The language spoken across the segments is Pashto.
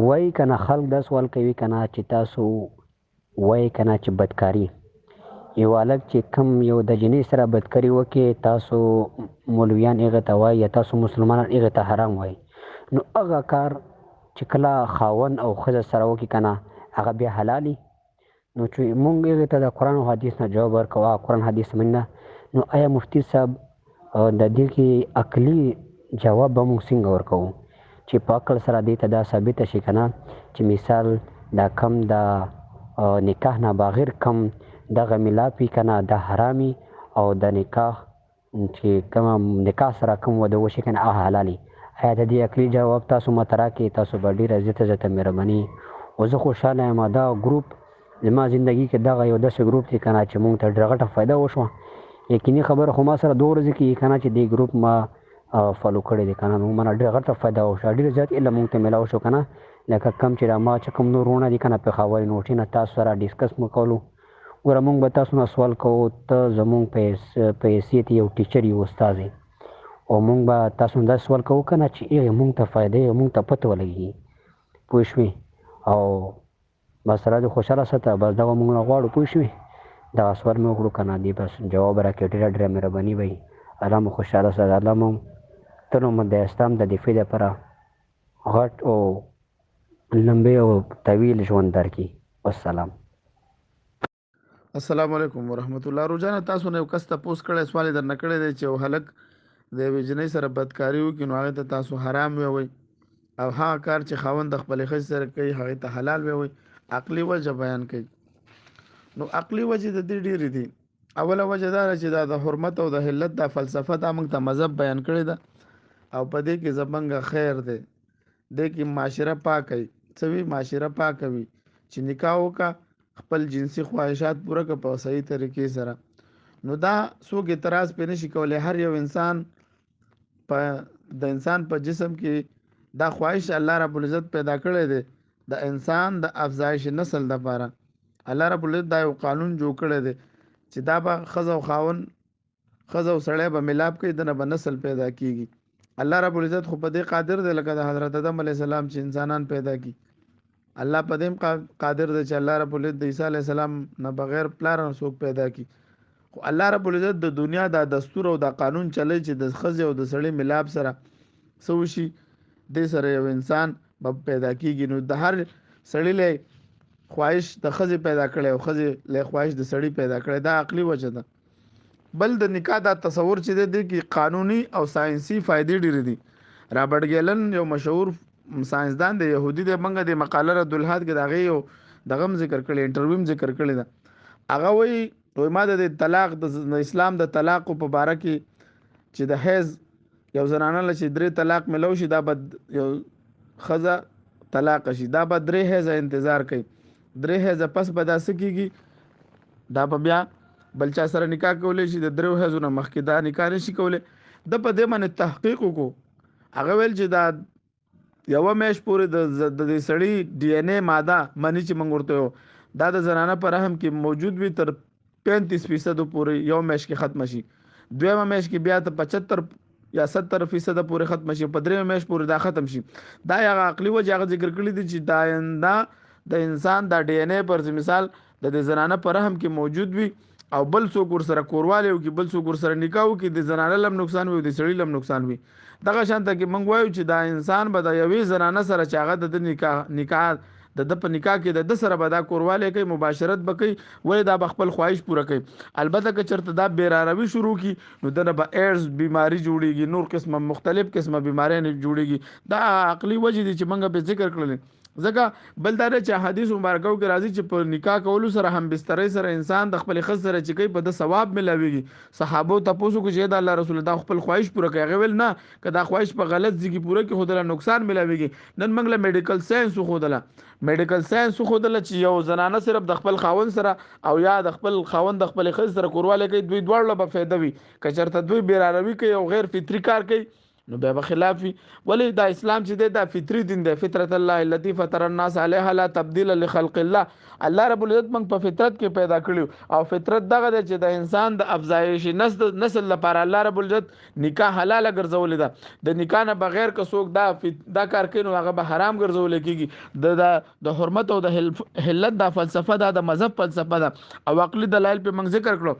وای کنه خلک دا سوال کوي کنه چې تاسو وای کنه چې بدکاری یو الګ چې کم یو د جنې سره بدکاری وکي تاسو مولویان هغه ته وای یا تاسو مسلمانان هغه ته حرام وای نو هغه کار چې کله خاون او ښځه سره وکي کنه هغه بیا حلالي نو چې مونږ هغه ته د قرآن او حدیث نه جواب ورکوه قرآن حدیث منه نو آیا مفتی صاحب د دې کې عقلي جواب به مونږ څنګه ورکوو چې په عقل سره دې ته دا ثابته شي کنه چې مثال دا کم د نکاح نه بغیر کم دغه ملاپ وي کنه د حرامي او د نکاح چې کوم نکاح سره کوم وده وشي کنه هغه حلالي آیا د دې عقلي جواب تاسو ماته راکړئ تاسو به ډېره زیاته مهرباني او زه خوشحاله یم دا ګروپ زما زندگی کې دغه یو داسې ګروپ دی کنه چې مونږ ته ډېره غټه فایده وشوه یقیني خبره خو ما سره 2 ورځې کې کنه چې دې ګروپ ما فالو کړی دی کنه نو مانه ډېره غټه فایده وشوه ډېر زیات علم مونږ ته میلاو شو کنه لکه کم چې ما چې کوم نور ورونه دي کنه پېښور یونیورسټي نه تاسو سره ډسکس مو کولو ګوره مونږ به تاسو نه سوال کوو ته زمونږ په حیثیت یو ټیچر یو استاد یې او مونږ به تاسو نه دا سوال کوو کنه چې هغې مونږ ته فایده یې مونږ ته پته ولګي پوه شوې او بس راځه خوشحاله ساته بس دغه مونږ نه غواړو پوه شوې دغه سوال مې وکړو که نه دې بس جواب راکړې ډېره مهرباني به وي الله مو خوشحاله ساته الله مو تل عمر د اسلام د دفاع دپاره غټ او لمبی او طویل ژوند درکړي والسلام السلام علیکم ورحمت الله روزانه تاسو نه یو کس ته پوس کړی سوال در نه کړی دی چې یو هلک د یوې جنۍ سره بدکاري وکړي نو هغې ته تاسو حرام ویوئ او هغه کار چې خاوند د خپلې ښځې سره کوي هغې ته حلال ویوئ عقلي وجه بیان کوي نو عقلي وجې د دې ډېرې دي اوله وجه دا ده چې دا د حرمت او د حلت دا فلسفه دا موږ ته مذهب بیان کړې ده او په دې کې زمونږ خیر دی دې کې معاشره پاکوي څه وي معاشره پاکوي چې نکاح وکړه خپل جنسي خواهشات پوره کړه په صحیح طریقې سره نو دا څوک اعتراض پې نشي کولی هر یو انسان د انسان په جسم کې دا خواهش الله رب العزت پیدا کړی دی د انسان د افزایش نسل دپاره الله رب العزت دا یو قانون جوړ کړی دی چې دا به ښځه او خاوند ښځه او سړی به ملاپ کوي دنه به نسل پیدا کیږي الله رب العزت خو په دې قادر دی لکه د حضرت آدم علیه السلام چې انسانان پیدا کی الله په دې قادر دی چې الله رب العزت د عیسی علیه السلام نه بغیر پلار نه څوک پیدا کی خو الله رب العزت د دنیا دا دستور او دا قانون چلی چې د ښځې او د سړي ملاپ سره څه وشي دې سره یو انسان به پیدا کیږي نو د هر سړي له خواهش د ښځې پیدا کړی او ښځې له خواهش د سړي پیدا کړی دا عقلي وجه ده بل د نکاح دا تصور چې دی کې قانوني او ساينسي فائدې ډېرې دي رابرټ ګیلن یو مشهور ساينسدان دی يهودي دی منګه د مقاله رد الحاد کې دغه یو دغم ذکر کړی انټرویو ذکر کړی دا هغه وایي ما د طلاق د اسلام د طلاق په باره کې چې د حیض یو زنانه له چې 3 طلاق ملو شي دا بد یو خزه طلاق شي دا به 3 حیض انتظار کوي 3 حیض پس به داسې کیږي دا به بیا بل چا سره نکاح کولای شي د 3 حیضونو مخکې دا نکاح نشي کولای د په دې باندې تحقیق وکړو هغه ویل چې دا یو میش پورې د سړی ډي ان اے ماده منی چې موږ ورته دا د زنانه پر رحم کې موجود وي تر 35% پورې یو میش کې ختم شي دویمه میش کې بیا ته 75 یا 70% پورې ختم شي په درېمه میش پورې دا ختم شي دا هغه عقلي وجه هغه ذکر کړی دي چې دا د انسان دا ډي ان اے پر مثال د زنانه پر رحم کې موجود وي او بل څوک ور سره کورواله او کې بل څوک ور سره نکاح وکړي د زنانه لم نقصان وي او د سړي لم نقصان وي دغه شانته کې موږ وایو چې دا انسان به د یوې زنانه سره چې هغه د نکاح د په نکاح کې د سره به دا کورواله کوي مباشرت به کوي ولې دا خپل خواهش پوره کوي البته که چرته دا بیراروي شروع کی نو دنه به ایډز بیماری جوړیږي نور قسمه مختلف قسمه بیماری نه جوړیږي دا عقلي وجه دي چې موږ به ذکر کړل ځکه بل دا چې حدیث مبارکو کې راځي چې په نکاح کولو سره هم بسترې سره انسان د خپل خځ سره چې کوي په د ثواب ملاويږي صحابه تاسو کو چې د الله رسول الله خپل خواهش پوره کوي غویل نه کدا خواهش په غلط ځکه پوره کې خودله نقصان ملاويږي نن موږ له میډیکل ساينس خودله چې یو زنانه صرف د خپل خاوند سره او یا د خپل خاوند د خپل خځ سره کورواله کوي دوی دواړه به فائدہ وي که چرته دوی بیراروي کوي او غیر فطری کار کوي نو بیا به خلاف وي. ولې دا اسلام چې دی دا فطري دین دی، فطرت الله التي فطر الناس عليها لا تبديل لخلق الله. الله رب العزت موږ په فطرت کې پیدا کړیو او فطرت دغه دی چې د انسان د افزایش نسل لپاره الله رب العزت نکاح حلاله ګرځولې ده. د نکاح نه بغیر که څوک دا کار کوي نو هغه به حرام ګرځول کېږي. د حرمت او د حلت دا فلسفه ده، د مذهب فلسفه ده. او عقلي دلایل په موږ ذکر کړو.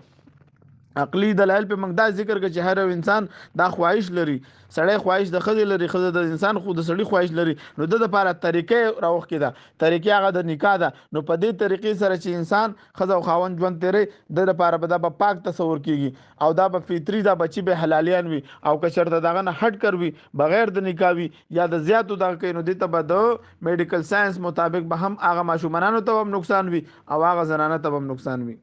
عقلی دلایل په موږ دا ذکر کې چې هر انسان دا خواهش لري، سړی خواهش د ښځې لري، ښځه د انسان خو د سړي خواهش لري. نو د لپاره طریقې راوخکې ده، طریقې هغه د نکاح ده. نو په دې طریقې سره چې انسان ښځه او خاوند ژوند تیری د لپاره به دا به پاک تصور کیږي او دا به فطري دا بچي به حلالیان وي. او که چېرته دغه نه هټ کر وي بغیر د نکاح وي یا د زیاتو دغه کوي نو دې ته به د میډیکل ساينس مطابق به هم هغه ماشومانو ته هم نقصان وي او هغه زنانه ته هم نقصان وي.